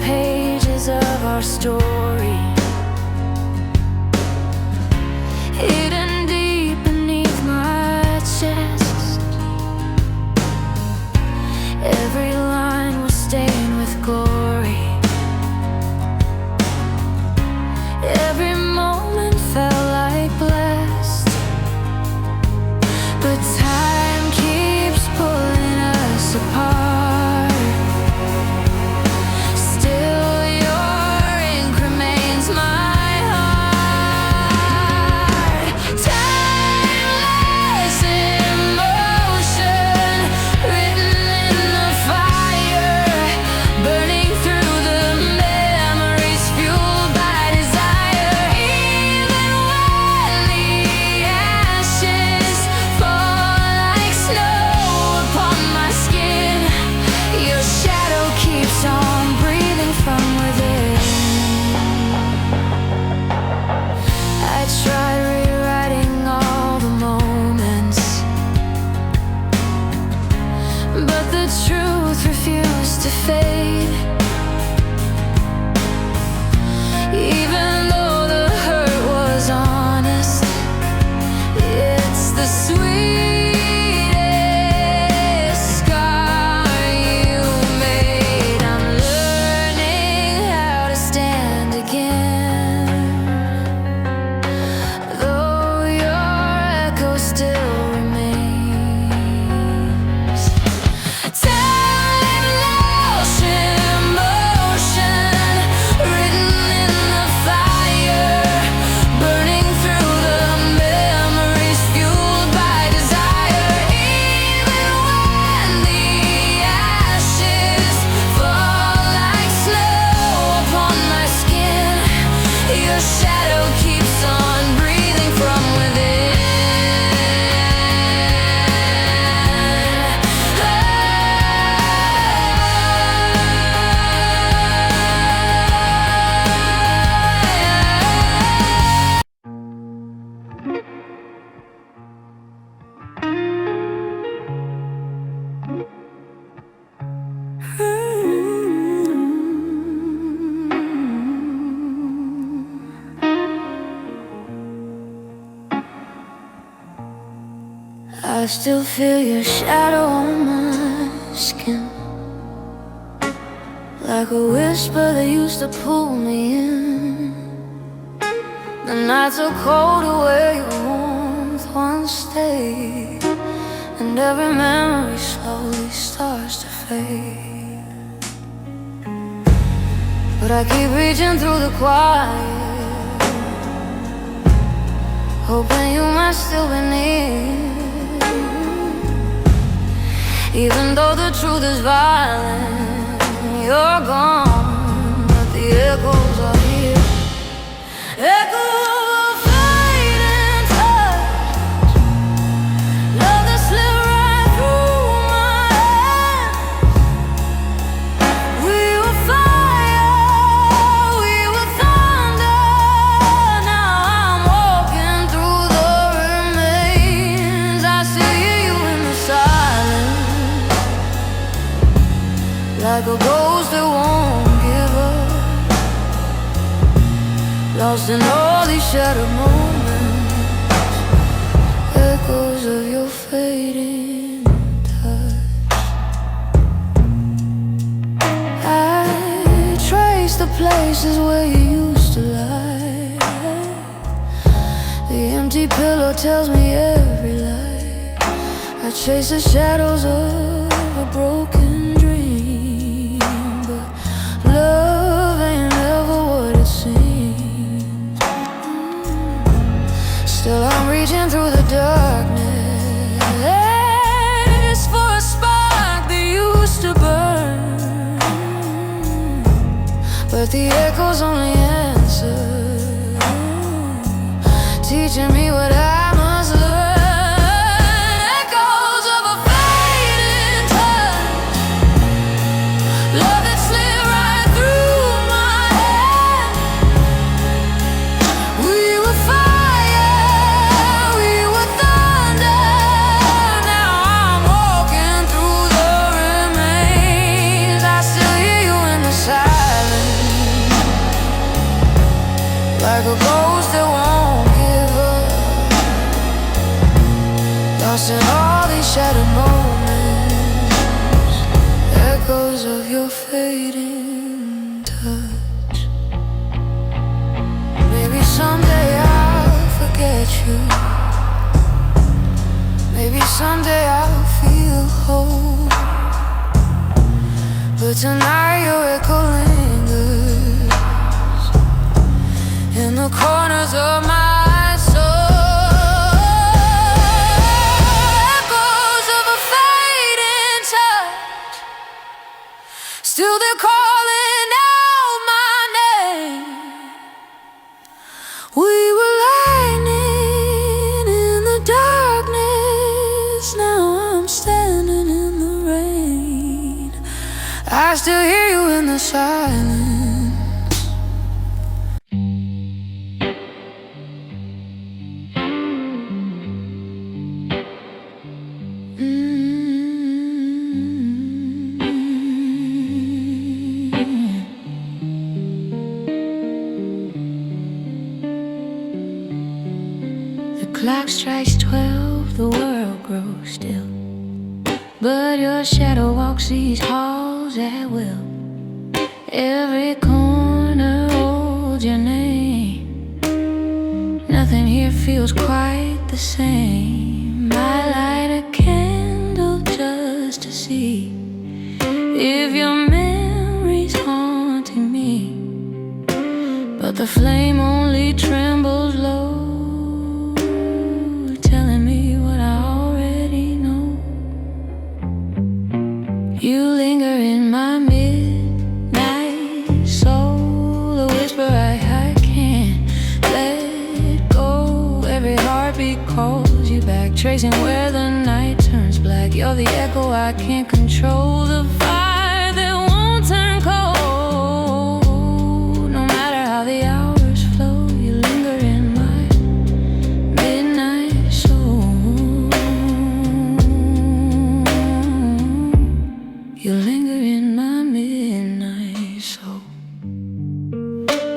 pages of our story, hidden deep beneath my chest. Every line was stained with glory. Every moment felt like blessed. But time keeps pulling us apart. Still your ink remains my heart. Timeless emotion written in the fire, burning through the memories fueled by desire. Even when the ashes fall like snow upon my skin, your shadow keeps on breathing from within. I tried rewriting all the moments, but the truth refused to fade. Even though the hurt was honest, it's the sweetest scar you made. I'm learning how to stand again, though your echo still remains. Timeless emotion written in the fire, burning through the memories fueled by desire. Even when the ashes fall like snow upon my skin, your shadow keeps on breathing from within. I still feel your shadow on my skin, like a whisper that used to pull me in. The nights are colder where your warmth once stayed, and every memory slowly starts to fade. But I keep reaching through the quiet, hoping you might still be near. Even though the truth is violent, you're gone, but the echoes are here. Echoes of fading touch, love that slipped right through my hands. We were fire, we were thunder. Now I'm walking through the remains. I still hear you in the silence, like a ghost that won't give up, lost in all these shattered moments, echoes of your fading touch. I trace the places where you used to lie. The empty pillow tells me every lie. I chase the shadows of a broken dream, but love ain't ever what it seems. Still I'm reaching through the darkness for a spark that used to burn, but the echoes only answer, teaching me what I must learn. Echoes of a fading touch, love that slid right through my hands. We were fire, we were thunder. Now I'm walking through the remains. I still hear you in the silence, a fading touch. Maybe someday I'll forget you. Maybe someday I'll feel whole. But tonight your echo lingers in the corners of my soul. Echoes of a fading touch, still they're calling out my name. We were lightning in the darkness, now I'm standing in the rain. I still hear you in the silence. The clock strikes 12, the world grows still, but your shadow walks these halls at will. Every corner holds your name. Nothing here feels quite the same. I light a candle just to see if your memory's haunting me, but the flame only trembles low, telling me what I already know. You linger in my midnight soul, a whisper I can't let go. Every heartbeat calls you back, tracing where the night turns black. You're the echo I can't control, the fire that won't turn cold. No matter how the hours flow, you linger in my midnight soul. You linger in my midnight soul.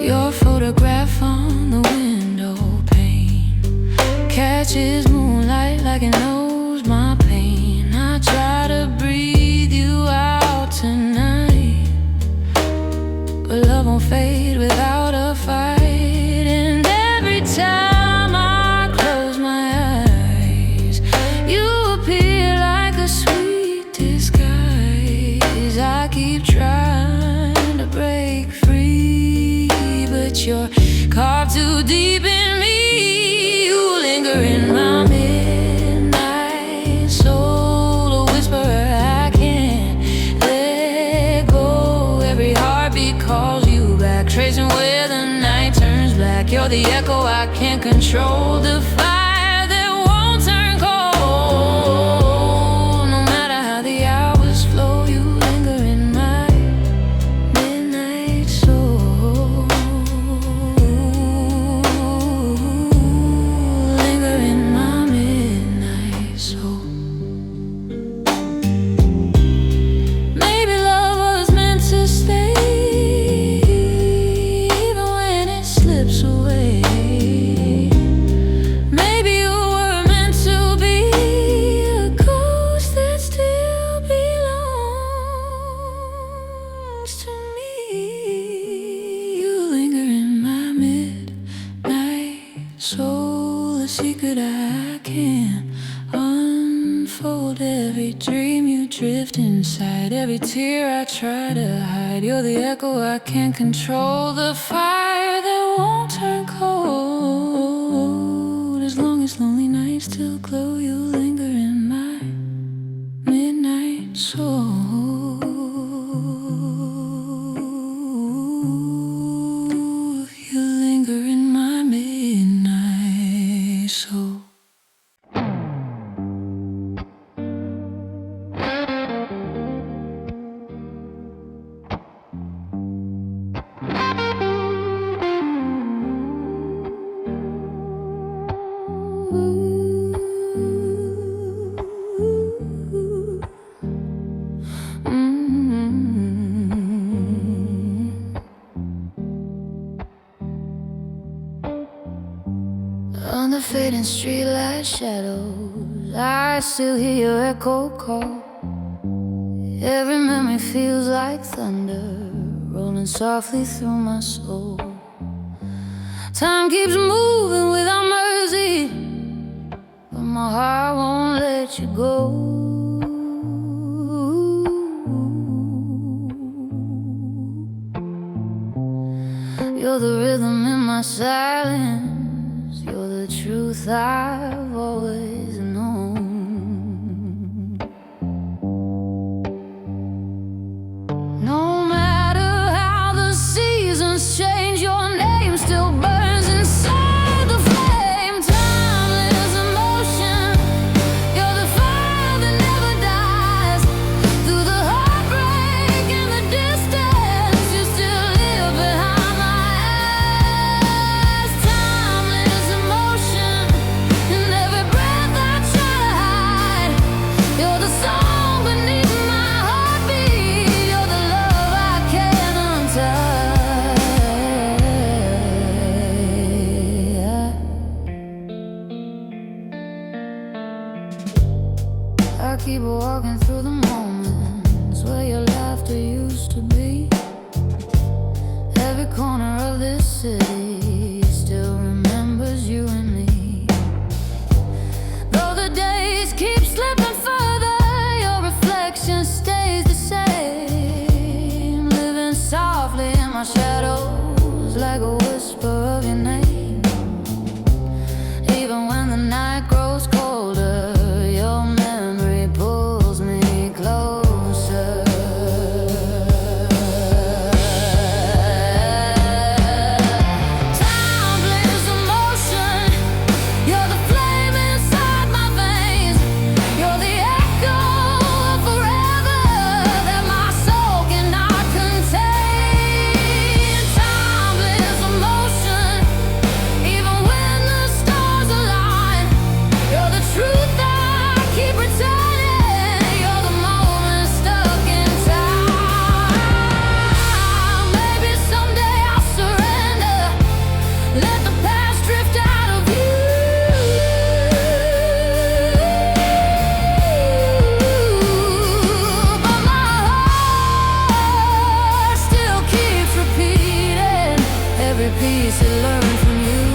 Your photograph on the window pane catches moonlight like it knows my pain. I try to breathe you out tonight, but love won't fade without a fight. And every time I close my eyes, you appear like a sweet disguise. I keep trying to break free, but you're carved too deep in me. You linger in my midnight soul, a whisperer I can't let go. Every heartbeat calls you back, tracing where the night turns black. You're the echo I can't control, the fire that won't turn cold. No matter how the hours flow, you linger in my midnight soul. Linger in my midnight soul. Maybe love was meant to stay, even when it slips away. Maybe you were meant to be a ghost that still belongs to me. You linger in my midnight soul, a secret I can't unfold. Every dream you drift inside, every tear I try to hide. You're the echo I can't control, the fire that won't turn cold. As long as lonely nights still glow, you linger in my midnight soul. You linger in my midnight soul. On the fading streetlight shadows, I still hear your echo call. Every memory feels like thunder rolling softly through my soul. Time keeps moving without mercy, but my heart won't let you go. You're the rhythm in my silence, you're the truth I've always known. No matter how the seasons change, your name still burns inside the flame. Timeless emotion, you're the fire that never dies. Through the heartbreak and the distance, you still live behind my eyes. Timeless emotion, in every breath I try to hide. You're the song beneath my heartbeat, you're the love I can't untie. I keep walking through the moments where your laughter used to be. Every corner of this city still remembers you and me. Though the days keep slipping further, your reflection stays the same. Living softly in my shadows, like a whisper of your name. Even when the night grows colder, your memory pulls me closer. Timeless emotion, you're the flame inside my veins. You're the echo of forever that my soul cannot contain. Timeless emotion, even when the stars align, you're the truth I keep returning. You're the moment stuck in time. Maybe someday I'll surrender, let the past drift out of view. But my heart still keeps repeating every piece it learned from you.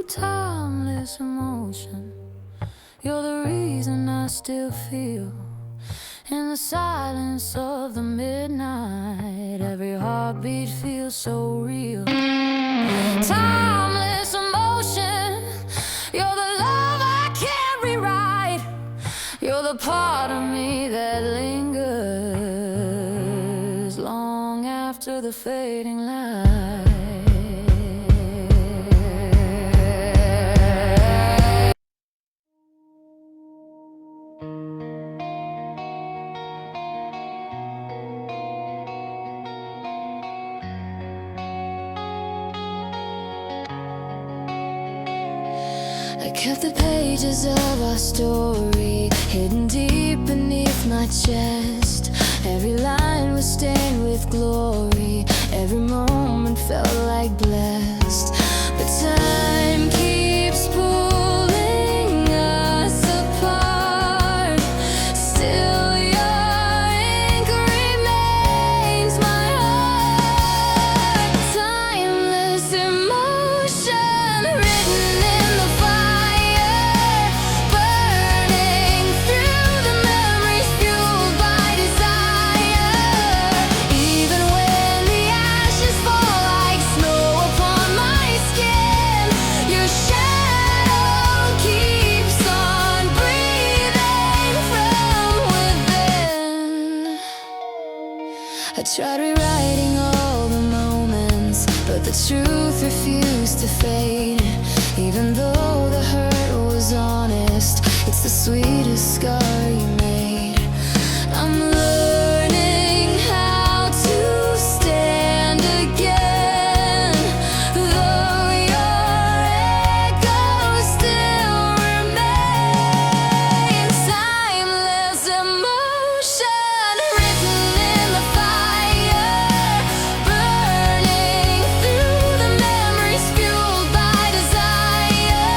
Timeless emotion, you're the reason I still feel. In the silence of the midnight, every heartbeat feels so real. Timeless emotion, you're the love I can't rewrite. You're the part of me that lingers long after the fading light. I kept the pages of our story hidden deep beneath my chest. Every line was stained with glory, every moment felt like blessed. But time keeps pulling us apart. Still your ink remains my heart. Timeless emotion written in the fire, burning through the memories fueled by desire. Even when the ashes fall like snow upon my skin, your shadow keeps on breathing from within. I tried rewriting all the moments, but the truth refused to fade. Even though the hurt was honest, it's the sweetest scar you made. I'm learning how to stand again, though your echo still remains. Timeless emotion written in the fire, burning through the memories fueled by desire.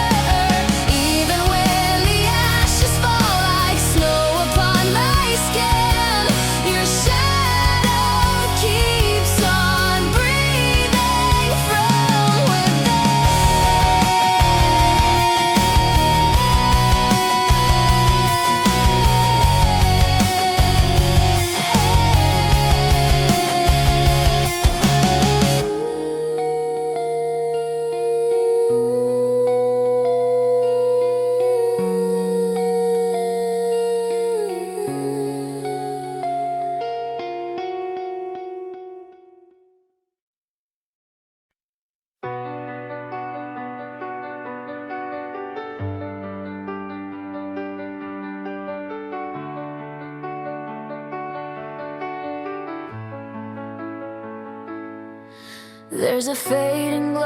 There's a fading glow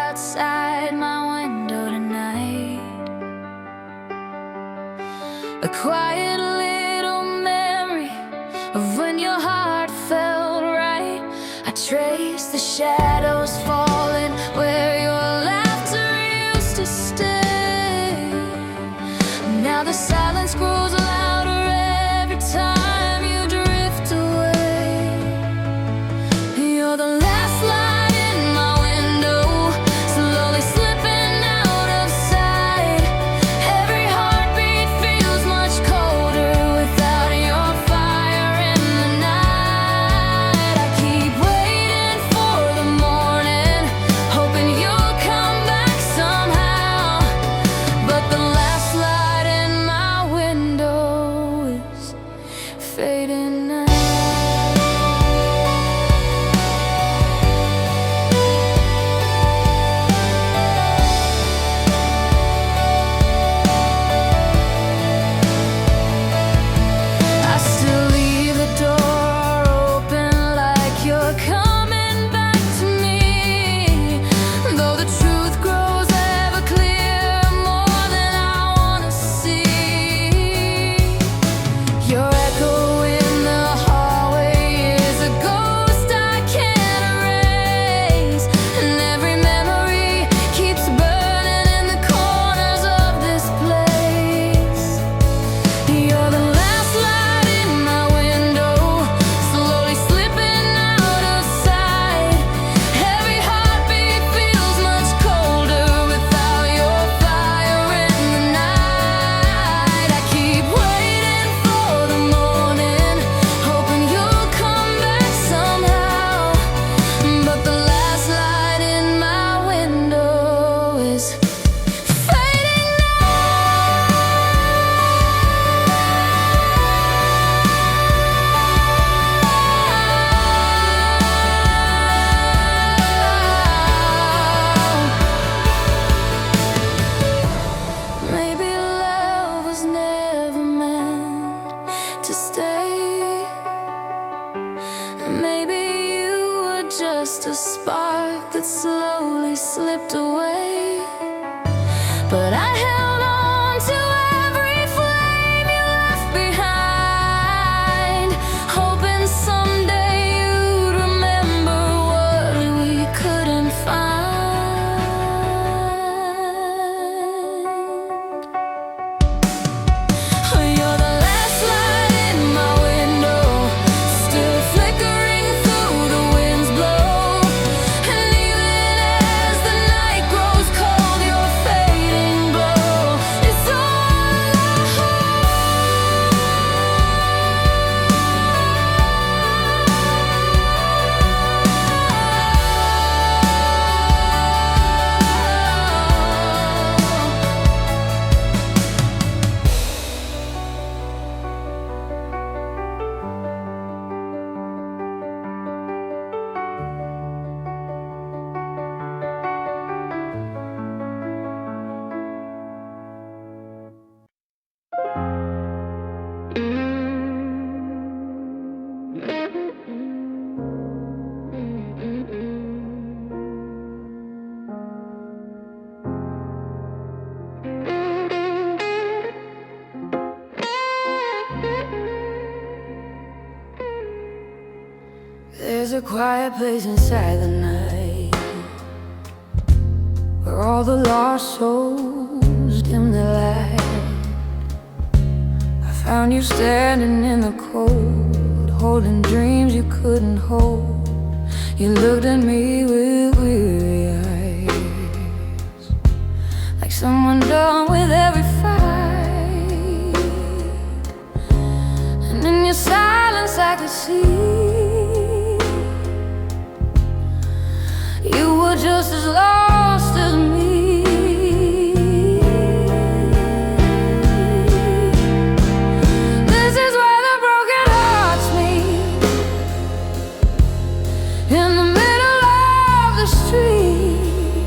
outside my window tonight, a quiet little memory of when your heart felt right. I trace the shadows falling where your laughter used to stay. Now the silence grows louder every time you drift away. You're the last light in my window, slowly slipping out of sight. Every heartbeat feels much colder without your fire in the night. I keep waiting for the morning, hoping you'll come back somehow. But the last light in my window is fading now. I still leave the door open like you're coming back to me. Though the truth grows ever clearer, more than I wanna see. Your echo in the hallway is a ghost I can't erase, and every memory keeps burning in the corners of this place. You're the last light in my window, slowly slipping out of sight. Every heartbeat feels much colder without your fire in the night. I keep waiting for the morning, hoping you'll come back somehow. But the last light in my window is fading now. Maybe love was never meant to stay. Maybe you were just a spark that slowly slipped away. But I held on to every flame you left behind, hoping someday you'd remember what we couldn't find. You're the last light in my window, still flickering through the wind's blow. And even as the night grows cold, your fading glow is all I There's a quiet place inside the night, where all the lost souls dim their light. I found you standing in the cold, holding dreams you couldn't hold. You looked at me with weary eyes, like someone done with every fight. And in your silence I could see you were just as lost as me. This is where the broken hearts meet, in the middle of the street,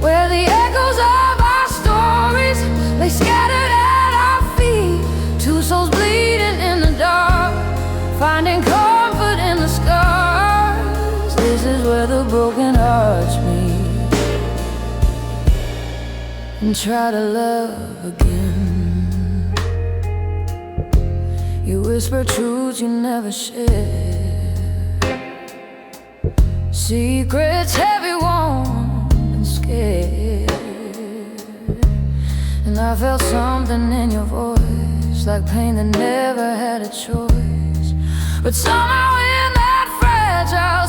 where the echoes of our stories lay scattered at our feet. Two souls bleeding in the dark. and try to love again. You whisper truths you never share, secrets heavy, warm and scared. And I felt something in your voice, like pain that never had a choice. But somehow in that fragile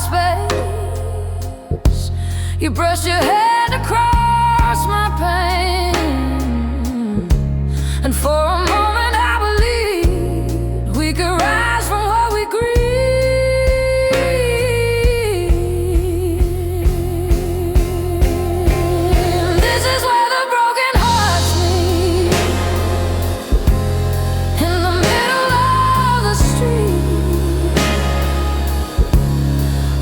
space, you brushed your hand across my pain. And for a moment I believed we could rise from what we grieved. This is where the broken hearts meet, in the middle of the street,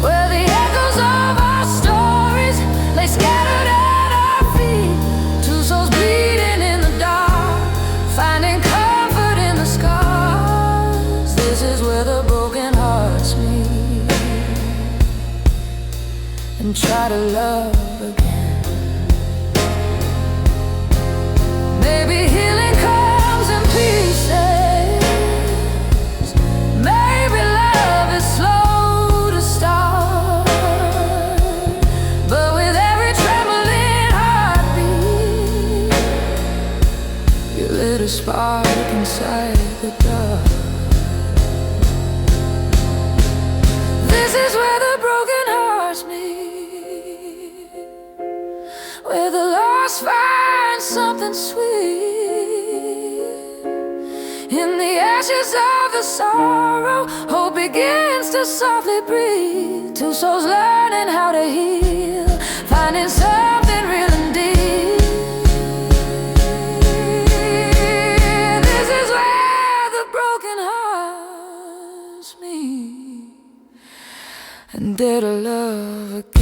where the echoes of our stories lay scattered at our feet. Two souls bleeding in the dark, finding comfort in the scars. This is where the broken hearts meet and try to love again. Maybe healing comes in pieces, maybe love is slow to start. But with every trembling heartbeat, you lit a spark inside the dark. This is where the broken hearts meet, where the lost find something sweet. In the ashes of the sorrow, hope begins to softly breathe. Two souls learning how to heal, finding something real and deep. This is where the broken hearts meet and dare to love again.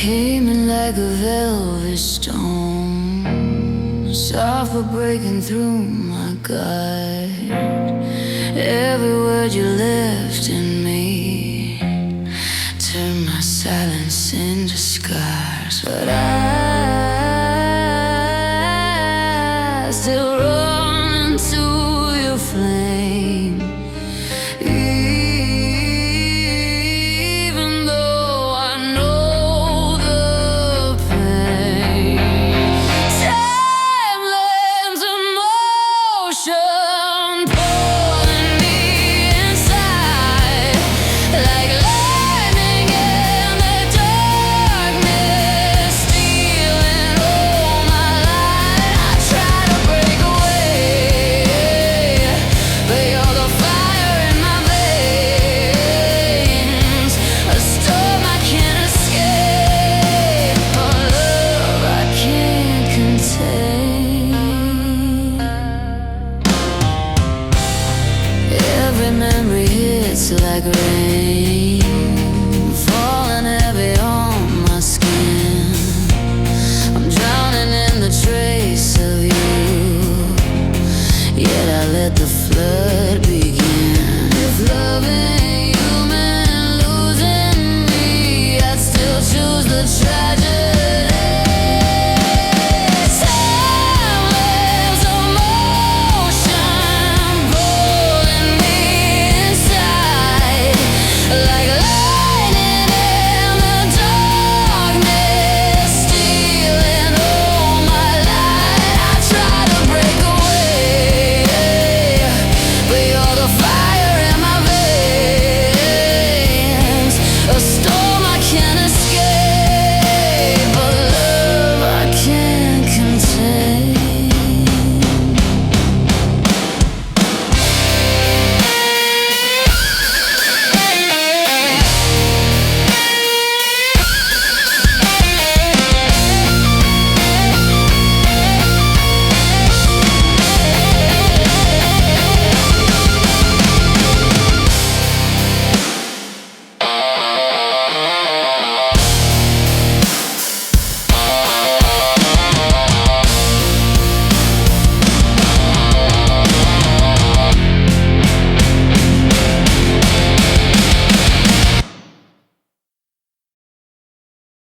Came in like a velvet storm, soft but breaking through my guard. Every word you left in me turned my silence into scars. But I still run into your flame, even though I know the pain. Time lends emotion, pulling me inside like lightning in the darkness, stealing all my light. I try to break away, but you're the fire in my veins, a storm I can't escape, a love I can't contain. Every memory hits like rain,